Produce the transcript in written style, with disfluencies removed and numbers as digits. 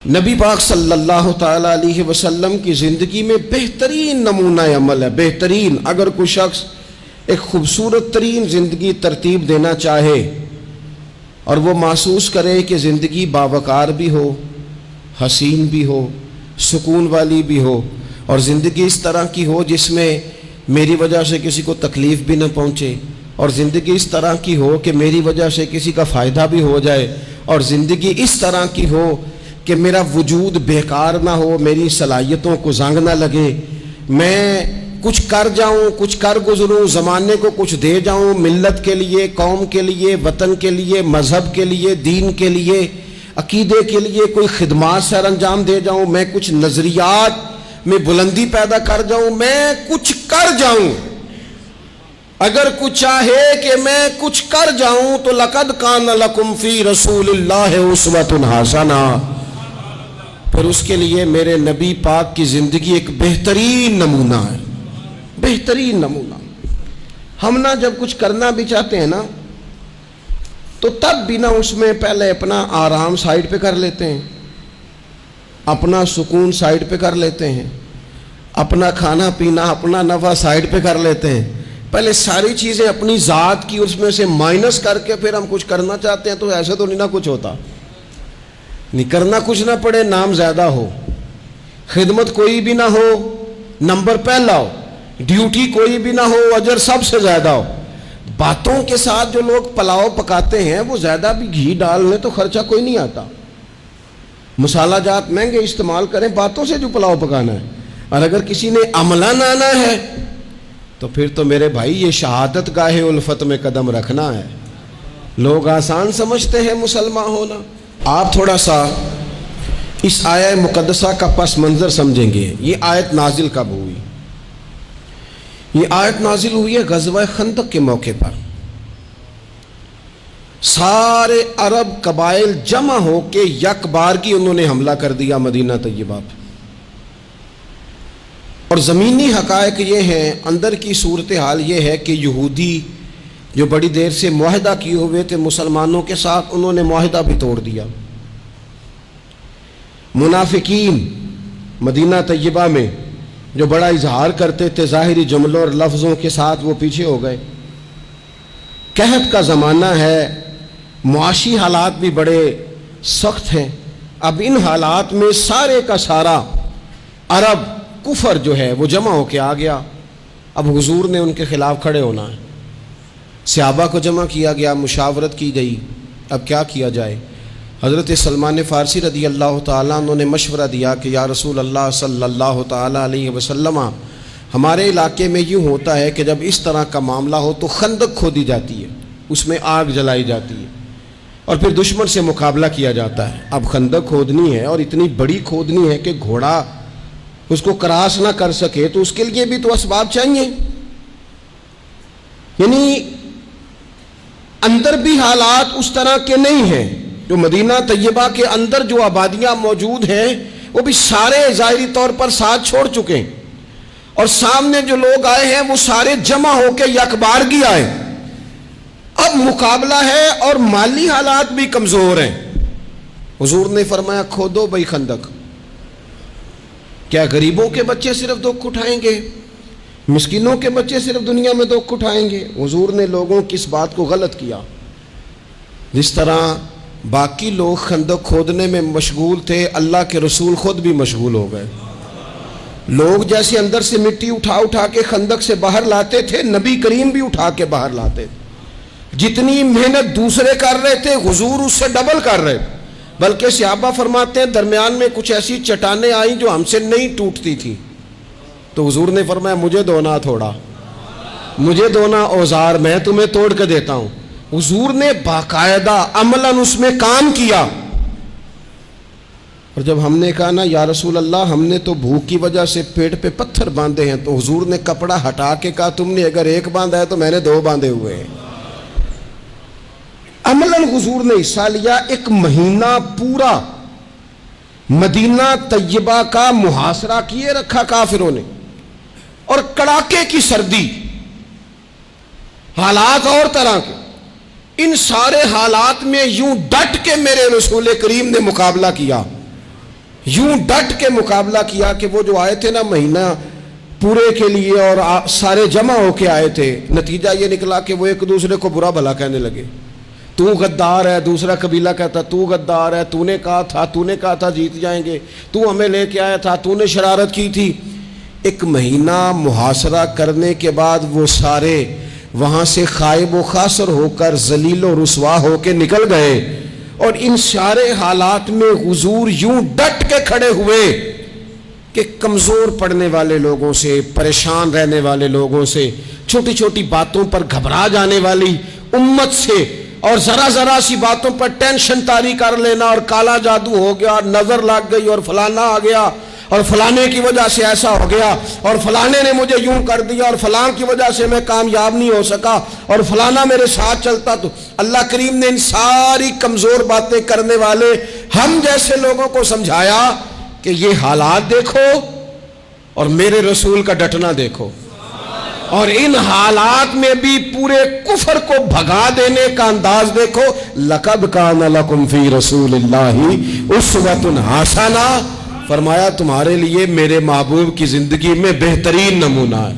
نبی پاک صلی اللہ تعالیٰ علیہ وسلم کی زندگی میں بہترین نمونہ عمل ہے۔ بہترین، اگر کوئی شخص ایک خوبصورت ترین زندگی ترتیب دینا چاہے اور وہ محسوس کرے کہ زندگی باوقار بھی ہو، حسین بھی ہو، سکون والی بھی ہو، اور زندگی اس طرح کی ہو جس میں میری وجہ سے کسی کو تکلیف بھی نہ پہنچے، اور زندگی اس طرح کی ہو کہ میری وجہ سے کسی کا فائدہ بھی ہو جائے، اور زندگی اس طرح کی ہو کہ میرا وجود بیکار نہ ہو، میری صلاحیتوں کو زنگ نہ لگے، میں کچھ کر جاؤں، کچھ کر گزروں، زمانے کو کچھ دے جاؤں، ملت کے لیے، قوم کے لیے، وطن کے لیے، مذہب کے لیے، دین کے لیے، عقیدے کے لیے کوئی خدمات سر انجام دے جاؤں، میں کچھ نظریات میں بلندی پیدا کر جاؤں، میں کچھ کر جاؤں۔ اگر کچھ چاہے کہ میں کچھ کر جاؤں تو لَقَدْ كَانَ لَكُمْ فِي رَسُولِ اللَّهِ أُسْوَةٌ حَسَنَةٌ، پھر اس کے لیے میرے نبی پاک کی زندگی ایک بہترین نمونہ ہے، بہترین نمونہ۔ ہم نہ جب کچھ کرنا بھی چاہتے ہیں نا تو تب بھی نہ اس میں پہلے اپنا آرام سائیڈ پہ کر لیتے ہیں، اپنا سکون سائیڈ پہ کر لیتے ہیں، اپنا کھانا پینا، اپنا نفع سائیڈ پہ کر لیتے ہیں، پہلے ساری چیزیں اپنی ذات کی اس میں سے مائنس کر کے پھر ہم کچھ کرنا چاہتے ہیں۔ تو ایسے تو نہیں نہ کچھ ہوتا، نہیں کرنا کچھ نہ پڑے، نام زیادہ ہو، خدمت کوئی بھی نہ ہو، نمبر پہلا ہو، ڈیوٹی کوئی بھی نہ ہو، اجر سب سے زیادہ ہو۔ باتوں کے ساتھ جو لوگ پلاؤ پکاتے ہیں وہ زیادہ بھی گھی ڈال لیں تو خرچہ کوئی نہیں آتا، مسالہ جات مہنگے استعمال کریں، باتوں سے جو پلاؤ پکانا ہے۔ اور اگر کسی نے عملاً آنا ہے تو پھر تو میرے بھائی یہ شہادت گاہ الفت میں قدم رکھنا ہے۔ لوگ آسان سمجھتے ہیں مسلمان ہونا۔ آپ تھوڑا سا اس آیت مقدسہ کا پس منظر سمجھیں گے۔ یہ آیت نازل کب ہوئی؟ یہ آیت نازل ہوئی ہے غزوہ خندق کے موقع پر۔ سارے عرب قبائل جمع ہو کے یک بارگی انہوں نے حملہ کر دیا مدینہ طیبہ پہ، اور زمینی حقائق یہ ہیں، اندر کی صورتحال یہ ہے کہ یہودی جو بڑی دیر سے معاہدہ کیے ہوئے تھے مسلمانوں کے ساتھ، انہوں نے معاہدہ بھی توڑ دیا۔ منافقین مدینہ طیبہ میں جو بڑا اظہار کرتے تھے ظاہری جملوں اور لفظوں کے ساتھ، وہ پیچھے ہو گئے۔ قحط کا زمانہ ہے، معاشی حالات بھی بڑے سخت ہیں۔ اب ان حالات میں سارے کا سارا عرب کفر جو ہے وہ جمع ہو کے آ گیا۔ اب حضور نے ان کے خلاف کھڑے ہونا ہے، صحابہ کو جمع کیا گیا، مشاورت کی گئی، اب کیا کیا جائے۔ حضرت سلمان فارسی رضی اللہ تعالیٰ انہوں نے مشورہ دیا کہ یا رسول اللہ صلی اللہ تعالیٰ علیہ وسلم، ہمارے علاقے میں یوں ہوتا ہے کہ جب اس طرح کا معاملہ ہو تو خندق کھودی جاتی ہے، اس میں آگ جلائی جاتی ہے، اور پھر دشمن سے مقابلہ کیا جاتا ہے۔ اب خندق کھودنی ہے اور اتنی بڑی کھودنی ہے کہ گھوڑا اس کو کراس نہ کر سکے، تو اس کے لیے بھی تو اسباب چاہیے۔ یعنی اندر بھی حالات اس طرح کے نہیں ہیں، جو مدینہ طیبہ کے اندر جو آبادیاں موجود ہیں وہ بھی سارے ظاہری طور پر ساتھ چھوڑ چکے ہیں، اور سامنے جو لوگ آئے ہیں وہ سارے جمع ہو کے یکبارگی آئے۔ اب مقابلہ ہے اور مالی حالات بھی کمزور ہیں۔ حضور نے فرمایا کھودو بھائی خندق۔ کیا غریبوں کے بچے صرف دکھ اٹھائیں گے؟ مسکینوں کے بچے صرف دنیا میں دکھ اٹھائیں گے؟ حضور نے لوگوں کی اس بات کو غلط کیا۔ جس طرح باقی لوگ خندق کھودنے میں مشغول تھے، اللہ کے رسول خود بھی مشغول ہو گئے۔ لوگ جیسے اندر سے مٹی اٹھا اٹھا کے خندق سے باہر لاتے تھے، نبی کریم بھی اٹھا کے باہر لاتے تھے۔ جتنی محنت دوسرے کر رہے تھے حضور اس سے ڈبل کر رہے تھے، بلکہ صحابہ فرماتے ہیں درمیان میں کچھ ایسی چٹانیں آئیں جو ہم سے نہیں ٹوٹتی تھی، تو حضور نے فرمایا مجھے دونا تھوڑا، مجھے دونا اوزار، میں تمہیں توڑ کے دیتا ہوں۔ حضور نے باقاعدہ عملاً اس میں کام کیا۔ اور جب ہم نے کہا نا یا رسول اللہ ہم نے تو بھوک کی وجہ سے پیٹ پہ پتھر باندھے ہیں، تو حضور نے کپڑا ہٹا کے کہا تم نے اگر ایک باندھا ہے تو میں نے دو باندھے ہوئے ہیں۔ عملاً حضور نے حصہ لیا۔ ایک مہینہ پورا مدینہ طیبہ کا محاصرہ کیے رکھا کافروں نے، اور کڑاکے کی سردی، حالات اور طرح کے، ان سارے حالات میں یوں ڈٹ کے میرے رسول کریم نے مقابلہ کیا۔ یوں ڈٹ کے مقابلہ کیا کہ وہ جو آئے تھے نا مہینہ پورے کے لیے اور سارے جمع ہو کے آئے تھے، نتیجہ یہ نکلا کہ وہ ایک دوسرے کو برا بھلا کہنے لگے. تو غدار ہے، دوسرا قبیلہ کہتا تو غدار ہے، تو نے کہا تھا جیت جائیں گے، تو ہمیں لے کے آیا تھا، تو نے شرارت کی تھی. ایک مہینہ محاصرہ کرنے کے بعد وہ سارے وہاں سے خائب و خاسر ہو کر ذلیل و رسوا ہو کے نکل گئے. اور ان سارے حالات میں حضور یوں ڈٹ کے کھڑے ہوئے کہ کمزور پڑنے والے لوگوں سے، پریشان رہنے والے لوگوں سے، چھوٹی چھوٹی باتوں پر گھبرا جانے والی امت سے، اور ذرا سی باتوں پر ٹینشن طاری کر لینا اور کالا جادو ہو گیا، نظر لگ گئی اور فلانا آ گیا اور فلانے کی وجہ سے ایسا ہو گیا اور فلانے نے مجھے یوں کر دیا اور فلان کی وجہ سے میں کامیاب نہیں ہو سکا اور فلانا میرے ساتھ چلتا. تو اللہ کریم نے ان ساری کمزور باتیں کرنے والے ہم جیسے لوگوں کو سمجھایا کہ یہ حالات دیکھو اور میرے رسول کا ڈٹنا دیکھو، اور ان حالات میں بھی پورے کفر کو بھگا دینے کا انداز دیکھو. لَقَدْ كَانَ لَكُمْ فِي رَسُولِ اللَّهِ أُسْوَةٌ حَسَنَةٌ، فرمایا تمہارے لیے میرے محبوب کی زندگی میں بہترین نمونہ ہے.